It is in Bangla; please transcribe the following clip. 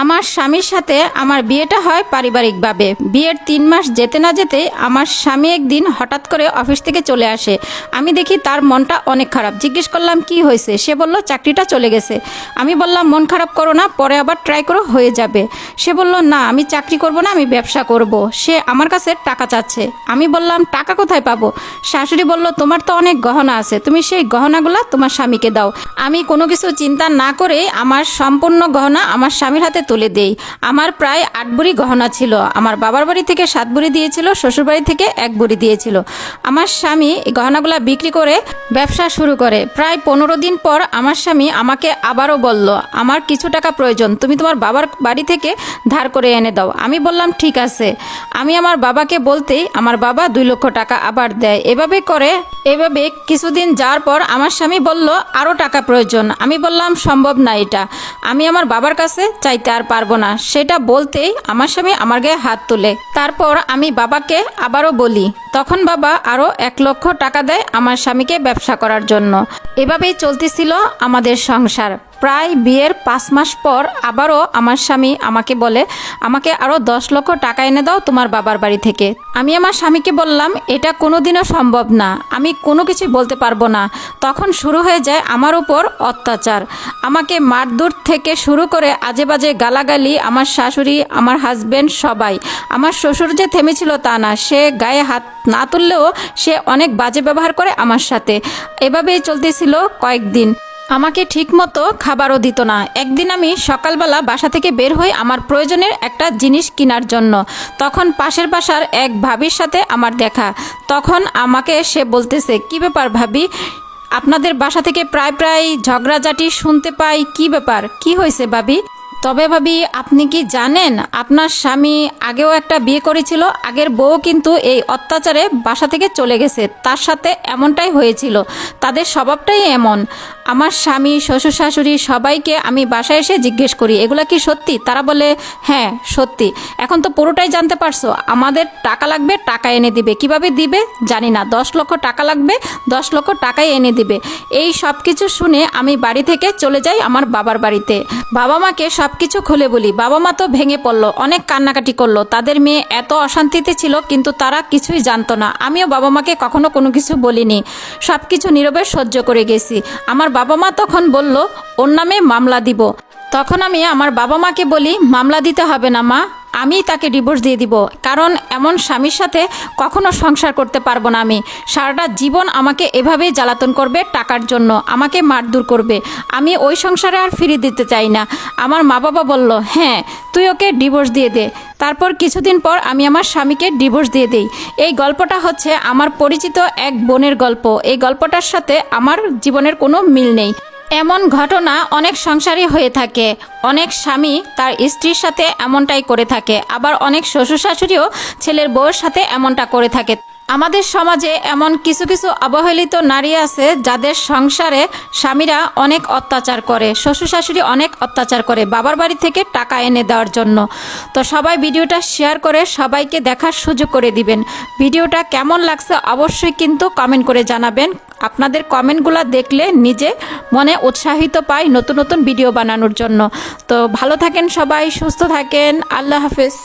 আমার স্বামীর সাথে আমার বিয়েটা হয় পারিবারিকভাবে। বিয়ের ৩ মাস যেতে না যেতে আমার স্বামী একদিন হঠাৎ করে অফিস থেকে চলে আসে। আমি দেখি তার মনটা অনেক খারাপ। জিজ্ঞেস করলাম কি হয়েছে? সে বলল চাকরিটা চলে গেছে। আমি বললাম মন খারাপ করো না, পরে আবার ট্রাই করো, হয়ে যাবে। সে বলল না, আমি চাকরি করব না, আমি ব্যবসা করব। সে আমার কাছে টাকা চাচ্ছে। আমি বললাম টাকা কোথায় পাবো? শাশুড়ি বলল তোমার তো অনেক গহনা আছে, তুমি সেই গহনাগুলা তোমার স্বামীকে দাও। আমি কোনো কিছু চিন্তা না করে আমার সম্পূর্ণ গহনা আমার স্বামীর হাতে তুলে দেই। আমার প্রায় 8 ভরি গহনা ছিল। আমার বাবার বাড়ি থেকে 7 ভরি দিয়েছিল, শ্বশুর বাড়ি থেকে 1 ভরি দিয়েছিল। আমার স্বামী এই গহনাগুলা বিক্রি করে ব্যবসা শুরু করে। প্রায় 15 দিন পর আমার স্বামী আমাকে আবারও বলল আমার কিছু টাকা প্রয়োজন, তুমি তোমার বাবার বাড়ি থেকে ধার করে এনে দাও। আমি বললাম ঠিক আছে। আমি আমার বাবাকে বলতেই আমার বাবা 2 লক্ষ টাকা আবার দেয়। এভাবে কিছুদিন যাওয়ার পর আমার স্বামী বলল আরও টাকা প্রয়োজন। আমি বললাম সম্ভব না, এটা আমি আমার বাবার কাছে চাইতে আর পারবো না। সেটা বলতেই আমার স্বামী আমার গায়ে হাত তোলে। তারপর আমি বাবাকে আবারও বলি, তখন বাবা আরও 1 লক্ষ টাকা দেয় আমার স্বামীকে ব্যবসা করার জন্য। এভাবেই চলতেছিল আমাদের সংসার। প্রায় বিয়ের 5 মাস পর আবারও আমার স্বামী আমাকে বলে আমাকে আরও 10 লক্ষ টাকা এনে দাও তোমার বাবার বাড়ি থেকে। আমি আমার স্বামীকে বললাম এটা কোনোদিনও সম্ভব না, আমি কোনো কিছু বলতে পারবো না। তখন শুরু হয়ে যায় আমার উপর অত্যাচার। আমাকে মারধর থেকে শুরু করে আজে বাজে গালাগালি, আমার শাশুড়ি, আমার হাজবেন্ড, সবাই। আমার শ্বশুর যে থেমেছিল তা না, সে গায়ে হাত না তুললেও সে অনেক বাজে ব্যবহার করে আমার সাথে। এভাবেই চলতেছিল কয়েকদিন। আমাকে ঠিকমতো খাবারও দিত না। একদিন আমি সকালবেলা বাসা থেকে বের হই আমার প্রয়োজনের একটা জিনিস কেনার জন্য। তখন পাশের বাসার এক ভাবির সাথে আমার দেখা। তখন আমাকে সে বলতেছে কি ব্যাপার ভাবি, আপনাদের বাসা থেকে প্রায় ঝগড়াঝাটি শুনতে পাই, কি ব্যাপার, কি হয়েছে ভাবি? তবে ভাবি আপনি কি জানেন আপনার স্বামী আগেও একটা বিয়ে করেছিল, আগের বউ কিন্তু এই অত্যাচারে বাসা থেকে চলে গেছে, তার সাথে এমনটাই হয়েছিল, তাদের স্বভাবটাই এমন। আমার স্বামী, শ্বশুর শাশুড়ি সবাইকে আমি বাসায় এসে জিজ্ঞেস করি এগুলা কি সত্যি? তারা বলে হ্যাঁ সত্যি। এখন তো পুরোটাই জানতে পারছো, আমাদের টাকা লাগবে, টাকা এনে দিবে। কিভাবে দিবে জানি না, 10 লক্ষ টাকা লাগবে, 10 লক্ষ টাকাই এনে দিবে। এই সব কিছু শুনে আমি বাড়ি থেকে চলে যাই আমার বাবার বাড়িতে। বাবা মাকে সব কিছু খুলে বলি। বাবা মা তো ভেঙে পড়লো, অনেক কান্নাকাটি করলো। তাদের মেয়ে এত অশান্তিতে ছিল কিন্তু তারা কিছুই জানতো না। আমিও বাবা মাকে কখনো কোনো কিছু বলিনি, সব কিছু নীরবে সহ্য করে গেছি। আমার বাবা মা তখন বলল ওর নামে মামলা দিব। তখন আমি আমার বাবা মাকে বলি মামলা দিতে হবে না মা, আমি তাকে ডিভোর্স দিয়ে দিব, কারণ এমন স্বামীর সাথে কখনো সংসার করতে পারবো না। আমি সারাটা জীবন আমাকে এভাবেই জ্বালাতন করবে, টাকার জন্য আমাকে মারধর করবে। আমি ওই সংসারে আর ফিরে দিতে চাই না। আমার মা বাবা বলল হ্যাঁ তুই ওকে ডিভোর্স দিয়ে দে। তারপর কিছুদিন পর আমি আমার স্বামীকে ডিভোর্স দিয়ে দিই। এই গল্পটা হচ্ছে আমার পরিচিত এক বোনের গল্প। এই গল্পটার সাথে আমার জীবনের কোনো মিল নেই। এমন ঘটনা অনেক সংসারে হয়ে থাকে। অনেক স্বামী তার স্ত্রীর সাথে এমনটাই করে থাকে, আবার অনেক শ্বশুর শাশুড়িও ছেলের বউয়ের সাথে এমনটা করে থাকে। আমাদের সমাজে এমন কিছু কিছু অবহেলিত নারী আছে যাদের সংসারে স্বামীরা অনেক অত্যাচার করে, শ্বশুর শাশুড়ি অনেক অত্যাচার করে বাবার বাড়ি থেকে টাকা এনে দেওয়ার জন্য। তো সবাই ভিডিওটা শেয়ার করে সবাইকে দেখার সুযোগ করে দিবেন। ভিডিওটা কেমন লাগছে অবশ্যই কিন্তু কমেন্ট করে জানাবেন। আপনাদের কমেন্টগুলো দেখলে নিজে মনে উৎসাহিত পাই নতুন নতুন ভিডিও বানানোর জন্য। তো ভালো থাকেন সবাই, সুস্থ থাকেন, আল্লাহ হাফেজ।